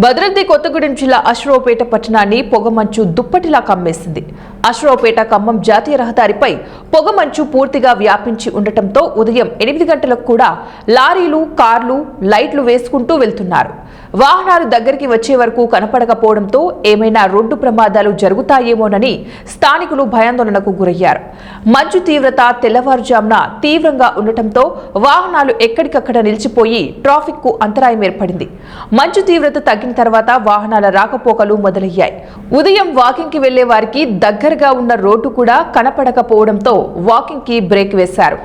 భద్రాద్రి కొత్తగూడెం జిల్లా అశ్వరావుపేట పట్టణాన్ని పొగమంచు దుప్పటిలా కమ్మేసింది. అశ్వరావుపేట ఖమ్మం జాతీయ రహదారిపై పొగమంచు పూర్తిగా వ్యాపించి ఉండటంతో ఉదయం 8 గంటలకు కూడా లారీలు, కార్లు లైట్లు వేసుకుంటూ వెళ్తున్నారు. వాహనాలు దగ్గరికి వచ్చే వరకు కనపడకపోవడంతో ఏమైనా రోడ్డు ప్రమాదాలు జరుగుతాయేమోనని స్థానికులు భయాందోళనకు గురయ్యారు. మంచు తీవ్రత తెల్లవారుజామున తీవ్రంగా ఉండటంతో వాహనాలు ఎక్కడికక్కడ నిలిచిపోయి ట్రాఫిక్ కు అంతరాయం ఏర్పడింది. మంచు తీవ్రత తగ్గిన తర్వాత వాహనాల రాకపోకలు మొదలయ్యాయి. ఉదయం వాకింగ్ కి వెళ్లే వారికి దగ్గరగా ఉన్న రోడ్డు కూడా కనపడకపోవడంతో వాకింగ్ కి బ్రేక్ వేశారు.